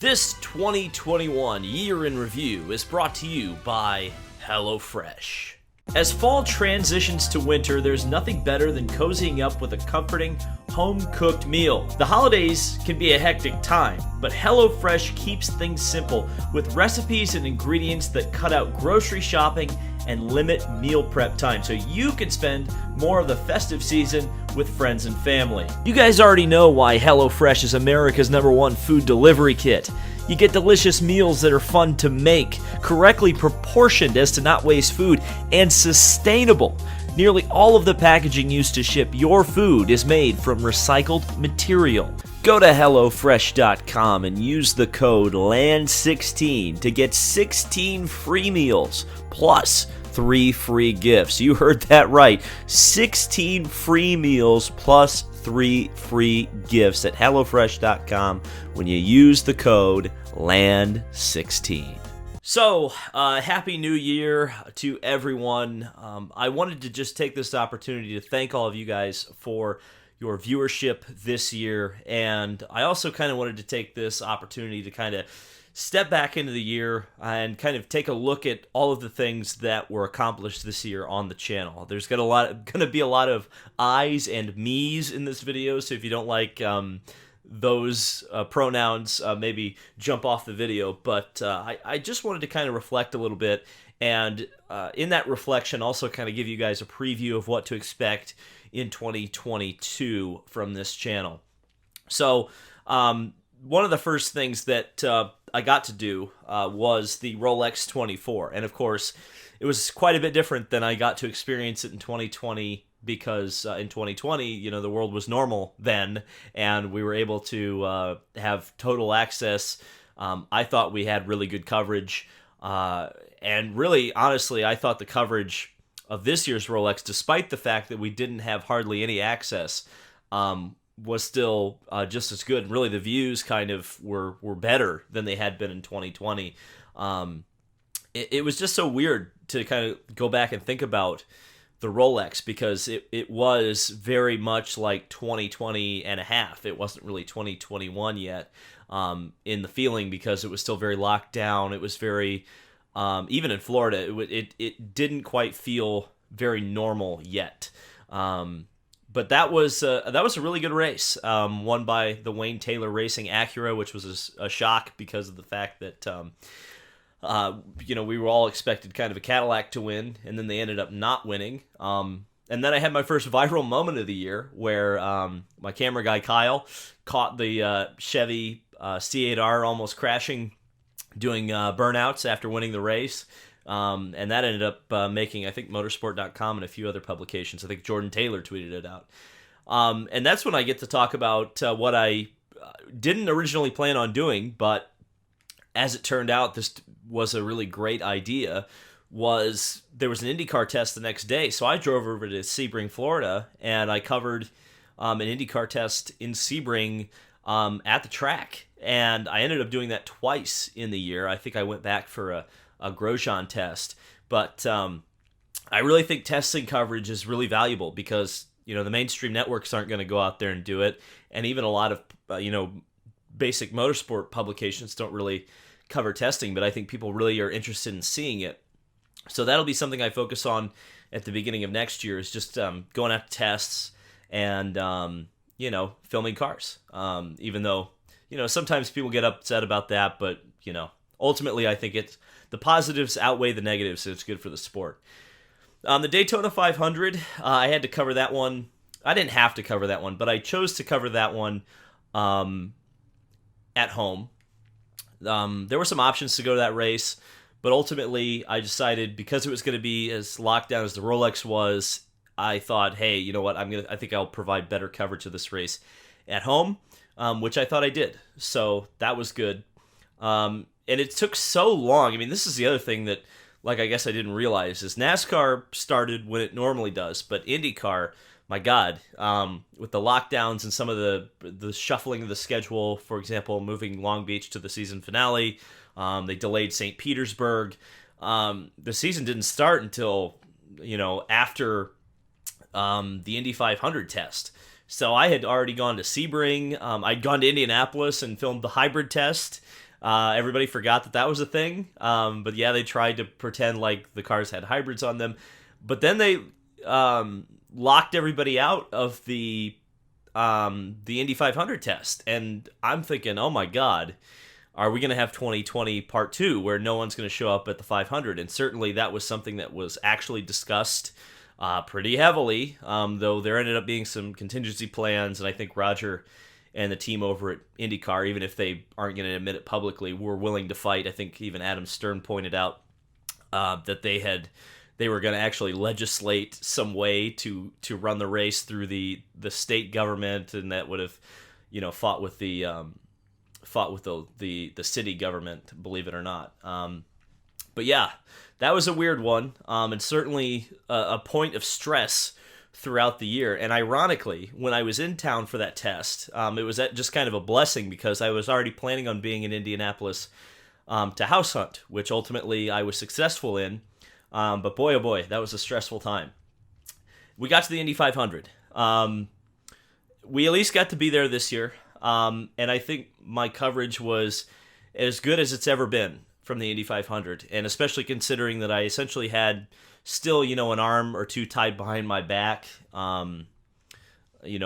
This 2021 Year in Review is brought to you by HelloFresh. As fall transitions to winter, there's nothing better than cozying up with a comforting, home-cooked meal. The holidays can be a hectic time, but HelloFresh keeps things simple with recipes and ingredients that cut out grocery shopping and limit meal prep time so you can spend more of the festive season with friends and family. You guys already know why HelloFresh is America's #1 food delivery kit. You get delicious meals that are fun to make, correctly proportioned as to not waste food, and sustainable. Nearly all of the packaging used to ship your food is made from recycled material. Go to HelloFresh.com and use the code LAND16 to get 16 free meals plus 3 free gifts. You heard that right. 16 free meals plus 3 free gifts at HelloFresh.com when you use the code LAND16. So, Happy New Year to everyone. I wanted to just take this opportunity to thank all of you guys for your viewership this year, and I also kind of wanted to take this opportunity to kind of step back into the year and kind of take a look at all of the things that were accomplished this year on the channel. There's going to be a lot of I's and me's in this video, so if you don't like those pronouns, maybe jump off the video. But I just wanted to kind of reflect a little bit, and in that reflection also kind of give you guys a preview of what to expect in 2022 from this channel. So one of the first things that I got to do was the Rolex 24, and of course it was quite a bit different than I got to experience it in 2020, because in 2020, the world was normal then, and we were able to have total access. I thought we had really good coverage, and really, honestly, I thought the coverage of this year's Rolex, despite the fact that we didn't have hardly any access, was still just as good. Really, the views kind of were better than they had been in 2020. It was just so weird to kind of go back and think about the Rolex, because it was very much like 2020 and a half. It wasn't really 2021 yet in the feeling, because it was still very locked down. It was very, even in Florida, it didn't quite feel very normal yet. But that was a really good race, won by the Wayne Taylor Racing Acura, which was a shock because of the fact that we were all expected kind of a Cadillac to win, and then they ended up not winning. And then I had my first viral moment of the year, where my camera guy Kyle caught the Chevy C8R almost crashing, doing burnouts after winning the race. And that ended up making, I think, motorsport.com and a few other publications. I think Jordan Taylor tweeted it out. And that's when I get to talk about what I didn't originally plan on doing, but as it turned out, this was a really great idea. There was an IndyCar test the next day, so I drove over to Sebring, Florida, and I covered an IndyCar test in Sebring at the track. And I ended up doing that twice in the year. I think I went back for a Grosjean test, but I really think testing coverage is really valuable, because the mainstream networks aren't going to go out there and do it, and even a lot of basic motorsport publications don't really cover testing, but I think people really are interested in seeing it. So that'll be something I focus on at the beginning of next year, is just going out to tests and filming cars, even though sometimes people get upset about that, but ultimately I think the positives outweigh the negatives, so it's good for the sport. The Daytona 500, I had to cover that one. I didn't have to cover that one, but I chose to cover that one at home. There were some options to go to that race, but ultimately I decided, because it was going to be as locked down as the Rolex was, I thought, hey, you know what? I think I'll provide better coverage of this race at home, which I thought I did. So that was good. And it took so long. I mean, this is the other thing that, I guess I didn't realize, is NASCAR started when it normally does, but IndyCar, my God, with the lockdowns and some of the shuffling of the schedule, for example, moving Long Beach to the season finale, they delayed St. Petersburg. The season didn't start until, after the Indy 500 test. So I had already gone to Sebring. I'd gone to Indianapolis and filmed the hybrid test. Everybody forgot that was a thing. But yeah, they tried to pretend like the cars had hybrids on them. But then they locked everybody out of the Indy 500 test, and I'm thinking, oh my God, are we going to have 2020 Part 2 where no one's going to show up at the 500? And certainly that was something that was actually discussed pretty heavily, though there ended up being some contingency plans, and I think Roger and the team over at IndyCar, even if they aren't going to admit it publicly, were willing to fight. I think even Adam Stern pointed out that they were going to actually legislate some way to run the race through the state government, and that would have, fought with the city government, believe it or not. But yeah, that was a weird one, and certainly a point of stress throughout the year. And ironically, when I was in town for that test, it was just kind of a blessing because I was already planning on being in Indianapolis to house hunt, which ultimately I was successful in. But boy, oh boy, that was a stressful time. We got to the Indy 500. We at least got to be there this year. And I think my coverage was as good as it's ever been from the Indy 500. And especially considering that I essentially had still, an arm or two tied behind my back. When you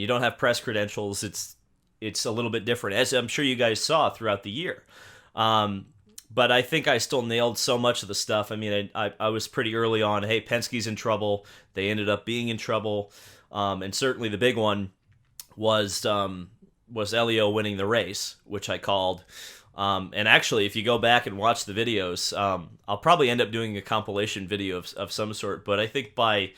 don't have press credentials, it's a little bit different, as I'm sure you guys saw throughout the year. But I think I still nailed so much of the stuff. I mean, I was pretty early on, hey, Penske's in trouble. They ended up being in trouble. And certainly the big one was Elio winning the race, which I called. And actually, if you go back and watch the videos, I'll probably end up doing a compilation video of some sort. But I think by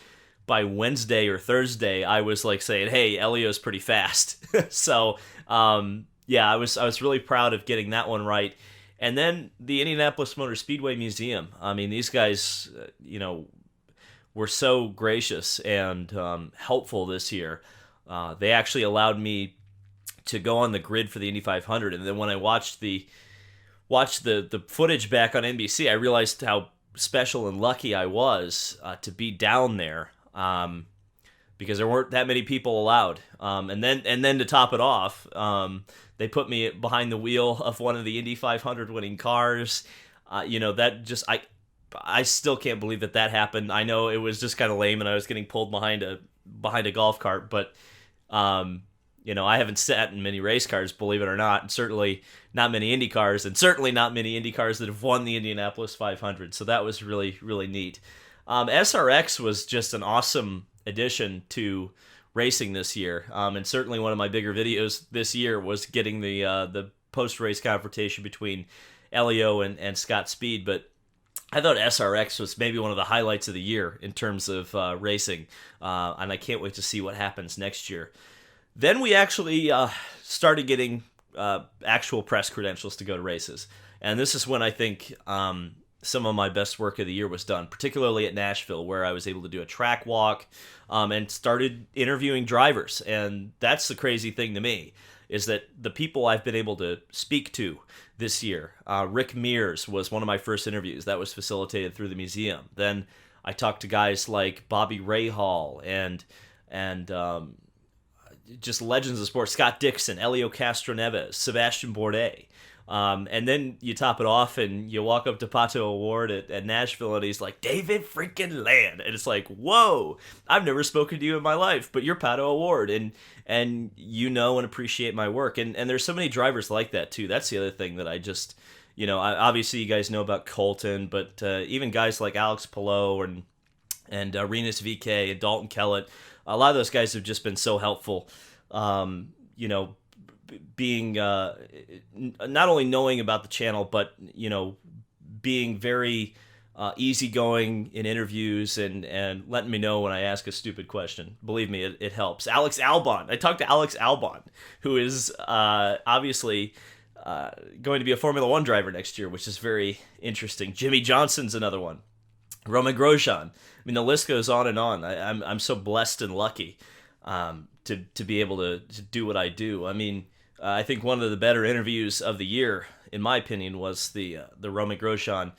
Wednesday or Thursday, I was like saying, hey, Elio's pretty fast. So, yeah, I was really proud of getting that one right. And then the Indianapolis Motor Speedway Museum. I mean, these guys, were so gracious and helpful this year. They actually allowed me to go on the grid for the Indy 500. And then when I watched the footage back on NBC, I realized how special and lucky I was to be down there, because there weren't that many people allowed. And then to top it off, they put me behind the wheel of one of the Indy 500 winning cars. That just, I still can't believe that happened. I know it was just kind of lame, and I was getting pulled behind a golf cart, but I haven't sat in many race cars, believe it or not, and certainly not many Indy cars, and certainly not many Indy cars that have won the Indianapolis 500. So that was really, really neat. SRX was just an awesome addition to racing this year, and certainly one of my bigger videos this year was getting the post-race confrontation between Elio and Scott Speed. But I thought SRX was maybe one of the highlights of the year in terms of racing, and I can't wait to see what happens next year. Then we actually started getting actual press credentials to go to races, and this is when I think some of my best work of the year was done, particularly at Nashville, where I was able to do a track walk and started interviewing drivers. And that's the crazy thing to me, is that the people I've been able to speak to this year, Rick Mears was one of my first interviews. That was facilitated through the museum. Then I talked to guys like Bobby Rahal and just legends of sports, Scott Dixon, Elio Castroneves, Sebastian Bourdais. And then you top it off and you walk up to Pato O'Ward at Nashville, and he's like, David freaking Land. And it's like, whoa, I've never spoken to you in my life, but you're Pato O'Ward, and and appreciate my work. And there's so many drivers like that too. That's the other thing that I just, obviously you guys know about Colton, but even guys like Alex Palou and Renus VK and Dalton Kellett, a lot of those guys have just been so helpful, being not only knowing about the channel, but being very easygoing in interviews and letting me know when I ask a stupid question. Believe me, it helps. Alex Albon. I talked to Alex Albon, who is obviously going to be a Formula One driver next year, which is very interesting. Jimmy Johnson's another one. Roman Grosjean. I mean, the list goes on and on. I'm so blessed and lucky to be able to do what I do. I mean, I think one of the better interviews of the year, in my opinion, was the Roman Grosjean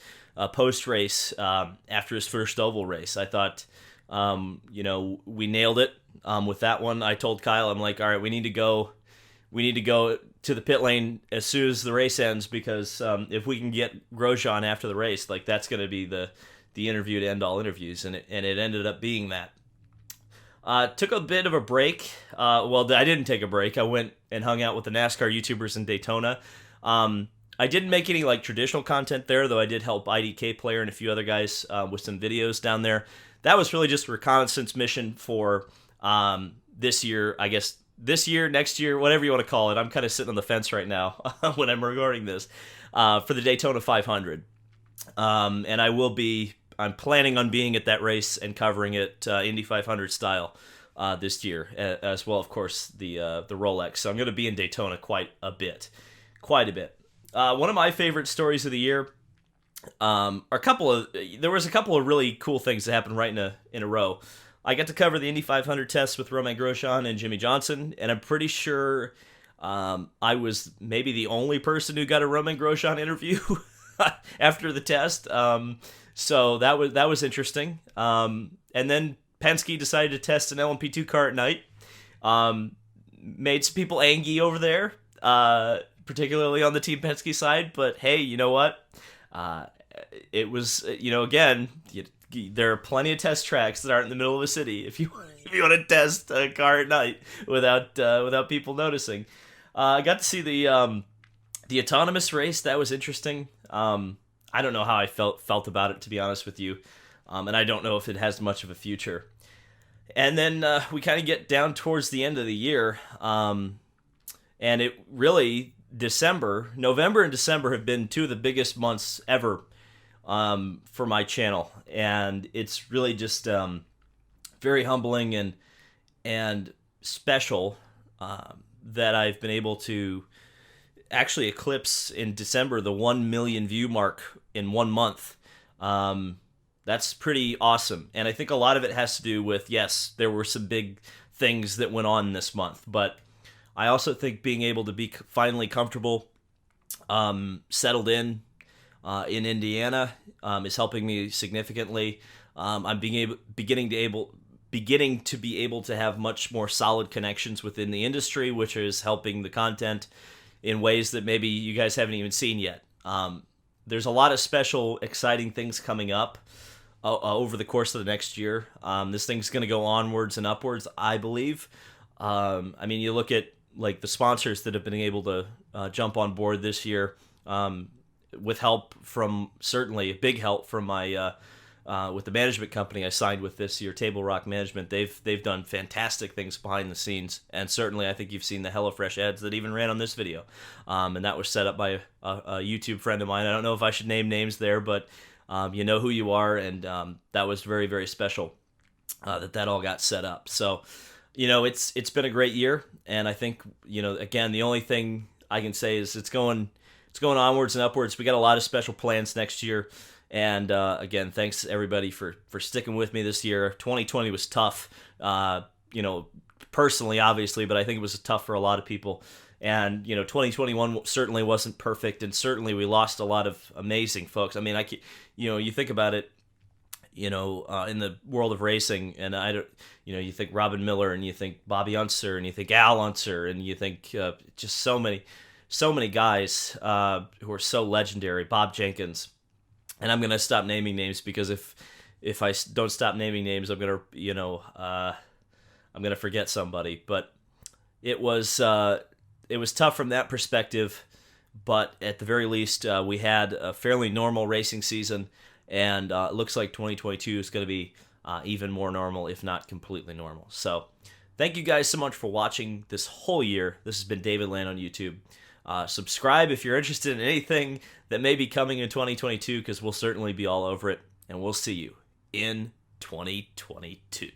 post race after his first oval race. I thought, we nailed it with that one. I told Kyle, I'm like, all right, we need to go to the pit lane as soon as the race ends, because if we can get Grosjean after the race, like that's going to be the interview to end all interviews, and it ended up being that. Took a bit of a break. Well, I didn't take a break. I went and hung out with the NASCAR YouTubers in Daytona. I didn't make any like traditional content there, though I did help IDK Player and a few other guys with some videos down there. That was really just a reconnaissance mission for this year, I guess. This year, next year, whatever you want to call it. I'm kind of sitting on the fence right now when I'm recording this for the Daytona 500. And I'm planning on being at that race and covering it Indy 500 style this year, as well, of course, the Rolex. So I'm going to be in Daytona quite a bit. One of my favorite stories of the year there was a couple of really cool things that happened right in a row. I got to cover the Indy 500 tests with Romain Grosjean and Jimmy Johnson, and I'm pretty sure I was maybe the only person who got a Romain Grosjean interview after the test. So that was interesting. And then Penske decided to test an LMP2 car at night. Made some people angry over there, particularly on the Team Penske side. But hey, you know what? It was, again, there are plenty of test tracks that aren't in the middle of a city. If you want to test a car at night without people noticing, I got to see the autonomous race. That was interesting. I don't know how I felt about it, to be honest with you, and I don't know if it has much of a future. And then we kind of get down towards the end of the year, and it really November and December have been two of the biggest months ever for my channel, and it's really just very humbling and special that I've been able to actually eclipse in December the 1 million view mark in 1 month. That's pretty awesome, and I think a lot of it has to do with, yes, there were some big things that went on this month, but I also think being able to be finally comfortable, settled in Indiana is helping me significantly. I'm beginning to be able to have much more solid connections within the industry, which is helping the content in ways that maybe you guys haven't even seen yet. There's a lot of special, exciting things coming up over the course of the next year. This thing's going to go onwards and upwards, I believe. I mean, you look at like the sponsors that have been able to jump on board this year, with help from, certainly a big help from my with the management company I signed with this year, Table Rock Management. They've done fantastic things behind the scenes, and certainly I think you've seen the HelloFresh ads that even ran on this video, and that was set up by a YouTube friend of mine. I don't know if I should name names there, but you know who you are, and that was very, very special that all got set up. So, it's been a great year, and I think, again, the only thing I can say is it's going onwards and upwards. We got a lot of special plans next year. And again, thanks everybody for sticking with me this year. 2020 was tough, personally, obviously, but I think it was tough for a lot of people. And 2021 certainly wasn't perfect, and certainly we lost a lot of amazing folks. I mean, you think about it, in the world of racing, and I don't, you think Robin Miller, and you think Bobby Unser, and you think Al Unser, and you think just so many guys who are so legendary. Bob Jenkins. And I'm gonna stop naming names, because if I don't stop naming names, I'm gonna forget somebody. But it was tough from that perspective. But at the very least, we had a fairly normal racing season, and it looks like 2022 is going to be even more normal, if not completely normal. So, thank you guys so much for watching this whole year. This has been David Land on YouTube. Subscribe if you're interested in anything that may be coming in 2022, because we'll certainly be all over it, and we'll see you in 2022.